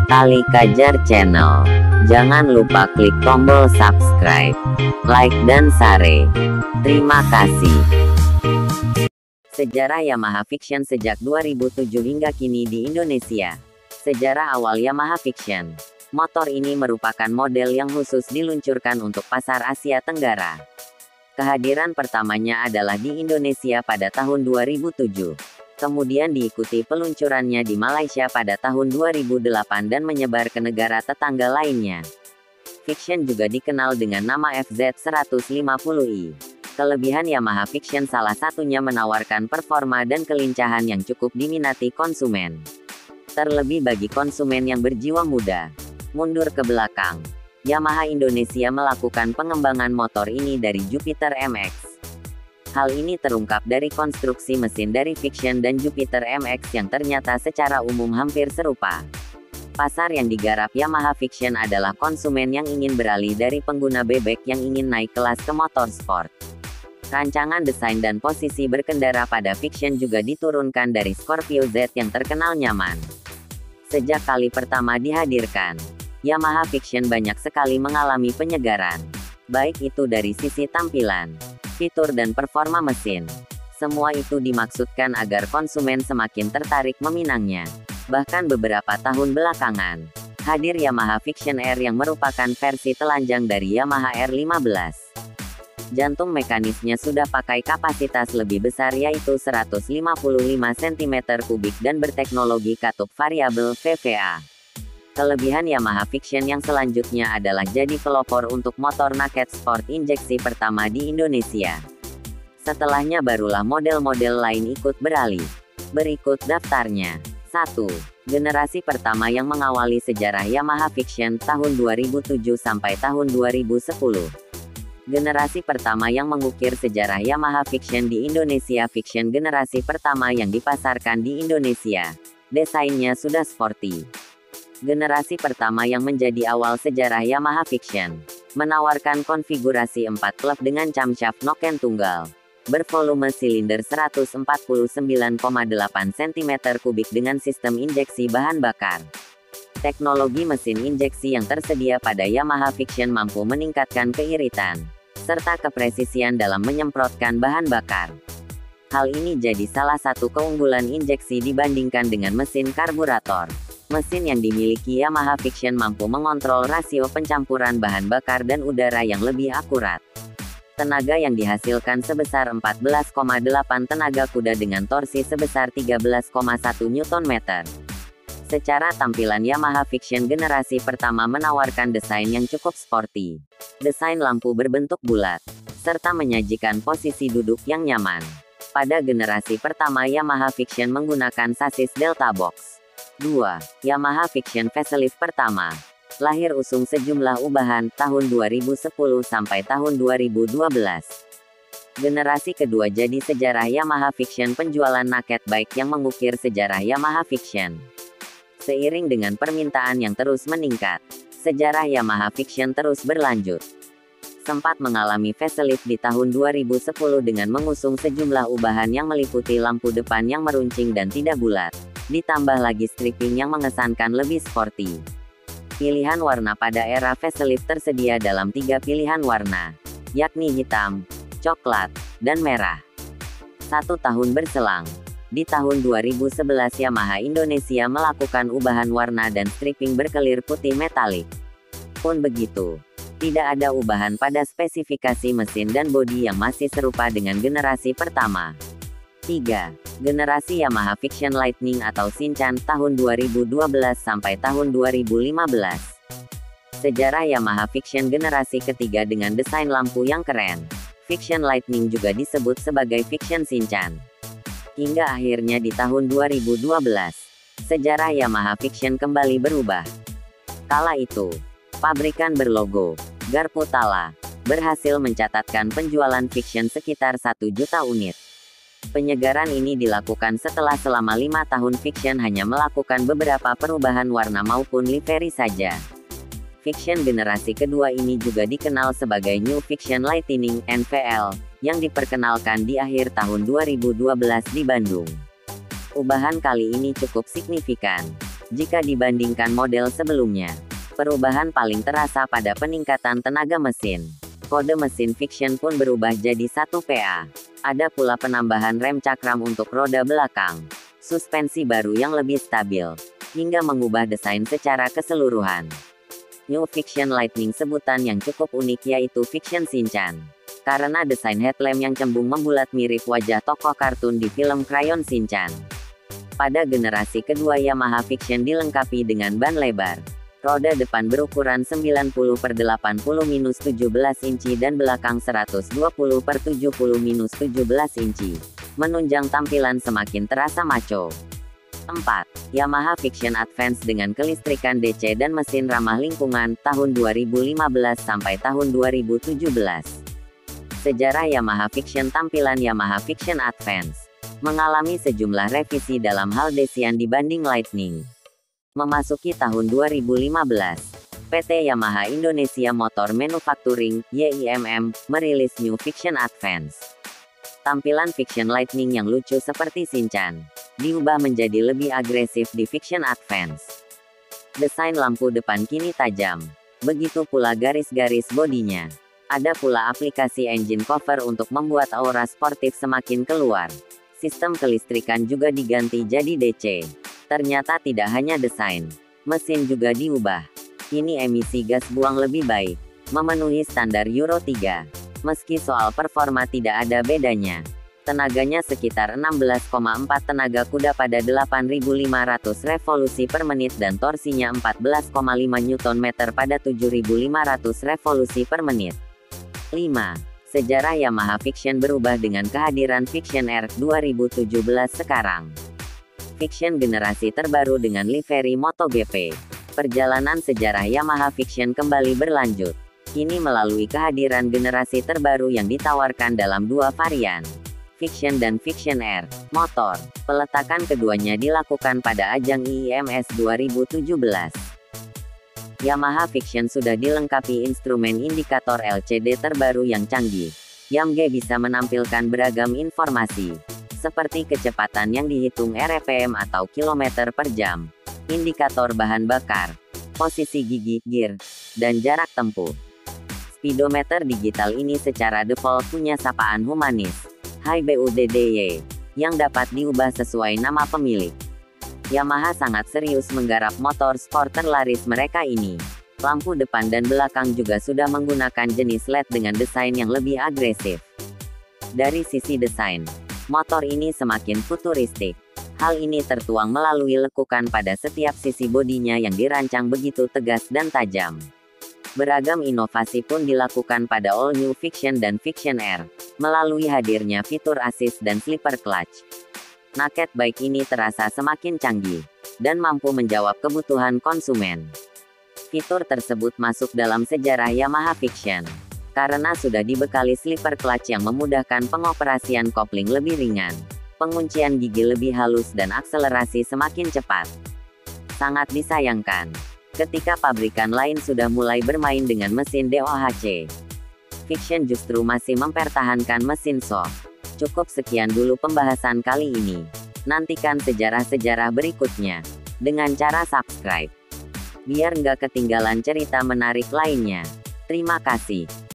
Tali Kajar Channel. Jangan lupa klik tombol subscribe, like dan share. Terima kasih. Sejarah Yamaha Fiction sejak 2007 hingga kini di Indonesia. Sejarah awal Yamaha Fiction. Motor ini merupakan model yang khusus diluncurkan untuk pasar Asia Tenggara. Kehadiran pertamanya adalah di Indonesia pada tahun 2007. Kemudian diikuti peluncurannya di Malaysia pada tahun 2008 dan menyebar ke negara tetangga lainnya. Fiction juga dikenal dengan nama FZ150i. Kelebihan Yamaha Fiction salah satunya menawarkan performa dan kelincahan yang cukup diminati konsumen. Terlebih bagi konsumen yang berjiwa muda. Mundur ke belakang. Yamaha Indonesia melakukan pengembangan motor ini dari Jupiter MX. Hal ini terungkap dari konstruksi mesin dari Fiction dan Jupiter MX yang ternyata secara umum hampir serupa. Pasar yang digarap Yamaha Fiction adalah konsumen yang ingin beralih dari pengguna bebek yang ingin naik kelas ke motor sport. Rancangan desain dan posisi berkendara pada Fiction juga diturunkan dari Scorpio Z yang terkenal nyaman. Sejak kali pertama dihadirkan, Yamaha Fiction banyak sekali mengalami penyegaran. Baik itu dari sisi tampilan, fitur dan performa mesin. Semua itu dimaksudkan agar konsumen semakin tertarik meminangnya. Bahkan beberapa tahun belakangan, hadir Yamaha Fiction R yang merupakan versi telanjang dari Yamaha R15. Jantung mekanisnya sudah pakai kapasitas lebih besar yaitu 155 cm3 dan berteknologi katup variabel VVA. Kelebihan Yamaha Fiction yang selanjutnya adalah jadi pelopor untuk motor naked sport injeksi pertama di Indonesia. Setelahnya barulah model-model lain ikut beralih. Berikut daftarnya. 1. Generasi pertama yang mengawali sejarah Yamaha Fiction tahun 2007 sampai tahun 2010. Generasi pertama yang mengukir sejarah Yamaha Fiction di Indonesia. Fiction generasi pertama yang dipasarkan di Indonesia. Desainnya sudah sporty. Generasi pertama yang menjadi awal sejarah Yamaha Fiction. Menawarkan konfigurasi 4 klep dengan camshaft noken tunggal. Bervolume silinder 149,8 cm3 dengan sistem injeksi bahan bakar. Teknologi mesin injeksi yang tersedia pada Yamaha Fiction mampu meningkatkan keiritan, serta kepresisian dalam menyemprotkan bahan bakar. Hal ini jadi salah satu keunggulan injeksi dibandingkan dengan mesin karburator. Mesin yang dimiliki Yamaha Fiction mampu mengontrol rasio pencampuran bahan bakar dan udara yang lebih akurat. Tenaga yang dihasilkan sebesar 14,8 tenaga kuda dengan torsi sebesar 13,1 Nm. Secara tampilan Yamaha Fiction generasi pertama menawarkan desain yang cukup sporty. Desain lampu berbentuk bulat, serta menyajikan posisi duduk yang nyaman. Pada generasi pertama Yamaha Fiction menggunakan sasis Delta Box. 2. Yamaha Fiction facelift pertama. Lahir usung sejumlah ubahan tahun 2010 sampai tahun 2012. Generasi kedua jadi sejarah Yamaha Fiction penjualan naked bike yang mengukir sejarah Yamaha Fiction. Seiring dengan permintaan yang terus meningkat, sejarah Yamaha Fiction terus berlanjut. Sempat mengalami facelift di tahun 2010 dengan mengusung sejumlah ubahan yang meliputi lampu depan yang meruncing dan tidak bulat. Ditambah lagi stripping yang mengesankan lebih sporty. Pilihan warna pada era facelift tersedia dalam 3 pilihan warna, yakni hitam, coklat, dan merah. 1 tahun berselang, di tahun 2011 Yamaha Indonesia melakukan ubahan warna dan stripping berkelir putih metalik. Pun begitu, tidak ada ubahan pada spesifikasi mesin dan bodi yang masih serupa dengan generasi pertama. 3. Generasi Yamaha Fiction Lightning atau Shinchan tahun 2012 sampai tahun 2015. Sejarah Yamaha Fiction generasi ketiga dengan desain lampu yang keren. Fiction Lightning juga disebut sebagai Fiction Shinchan. Hingga akhirnya di tahun 2012, sejarah Yamaha Fiction kembali berubah. Kala itu, pabrikan berlogo Garputala berhasil mencatatkan penjualan Fiction sekitar 1 juta unit. Penyegaran ini dilakukan setelah selama 5 tahun Fiction hanya melakukan beberapa perubahan warna maupun livery saja. Fiction generasi kedua ini juga dikenal sebagai New Fiction Lightning (NVL), yang diperkenalkan di akhir tahun 2012 di Bandung. Ubahan kali ini cukup signifikan. Jika dibandingkan model sebelumnya, perubahan paling terasa pada peningkatan tenaga mesin. Kode mesin Fiction pun berubah jadi 1 PA. Ada pula penambahan rem cakram untuk roda belakang, suspensi baru yang lebih stabil, hingga mengubah desain secara keseluruhan. New Fiction Lightning sebutan yang cukup unik yaitu Fiction Shinchan. Karena desain headlamp yang cembung membulat mirip wajah tokoh kartun di film Crayon Shinchan. Pada generasi kedua Yamaha Fiction dilengkapi dengan ban lebar. Roda depan berukuran 90/80-17 inci dan belakang 120/70-17 inci. Menunjang tampilan semakin terasa macho. 4. Yamaha Fiction Advance dengan kelistrikan DC dan mesin ramah lingkungan, tahun 2015 sampai tahun 2017. Sejarah Yamaha Fiction. Tampilan Yamaha Fiction Advance mengalami sejumlah revisi dalam hal desain dibanding Lightning. Memasuki tahun 2015, PT Yamaha Indonesia Motor Manufacturing, YIMM, merilis New Fiction Advance. Tampilan Fiction Lightning yang lucu seperti Shinchan diubah menjadi lebih agresif di Fiction Advance. Desain lampu depan kini tajam, begitu pula garis-garis bodinya. Ada pula aplikasi engine cover untuk membuat aura sportif semakin keluar. Sistem kelistrikan juga diganti jadi DC. Ternyata tidak hanya desain, mesin juga diubah. Kini emisi gas buang lebih baik, memenuhi standar Euro 3. Meski soal performa tidak ada bedanya. Tenaganya sekitar 16,4 tenaga kuda pada 8.500 revolusi per menit dan torsinya 14,5 Nm pada 7.500 revolusi per menit. 5. Sejarah Yamaha Fiction berubah dengan kehadiran Fiction R 2017 sekarang. Fiction generasi terbaru dengan livery MotoGP. Perjalanan sejarah Yamaha Fiction kembali berlanjut. Kini melalui kehadiran generasi terbaru yang ditawarkan dalam 2 varian, Fiction dan Fiction R Motor. Peletakan keduanya dilakukan pada ajang IIMS 2017. Yamaha Fiction sudah dilengkapi instrumen indikator LCD terbaru yang canggih. YAMG bisa menampilkan beragam informasi, seperti kecepatan yang dihitung RPM atau kilometer per jam, indikator bahan bakar, posisi gigi, gear, dan jarak tempuh. Speedometer digital ini secara default punya sapaan humanis, High BUDDY, yang dapat diubah sesuai nama pemilik. Yamaha sangat serius menggarap motor sport terlaris mereka ini. Lampu depan dan belakang juga sudah menggunakan jenis LED dengan desain yang lebih agresif. Dari sisi desain, motor ini semakin futuristik. Hal ini tertuang melalui lekukan pada setiap sisi bodinya yang dirancang begitu tegas dan tajam. Beragam inovasi pun dilakukan pada All New Fiction dan Fiction R, melalui hadirnya fitur assist dan slipper clutch. Naked bike ini terasa semakin canggih, dan mampu menjawab kebutuhan konsumen. Fitur tersebut masuk dalam sejarah Yamaha Fiction, karena sudah dibekali slipper clutch yang memudahkan pengoperasian kopling lebih ringan, penguncian gigi lebih halus dan akselerasi semakin cepat. Sangat disayangkan, ketika pabrikan lain sudah mulai bermain dengan mesin DOHC. Fiction justru masih mempertahankan mesin soft. Cukup sekian dulu pembahasan kali ini. Nantikan sejarah-sejarah berikutnya, dengan cara subscribe, biar nggak ketinggalan cerita menarik lainnya. Terima kasih.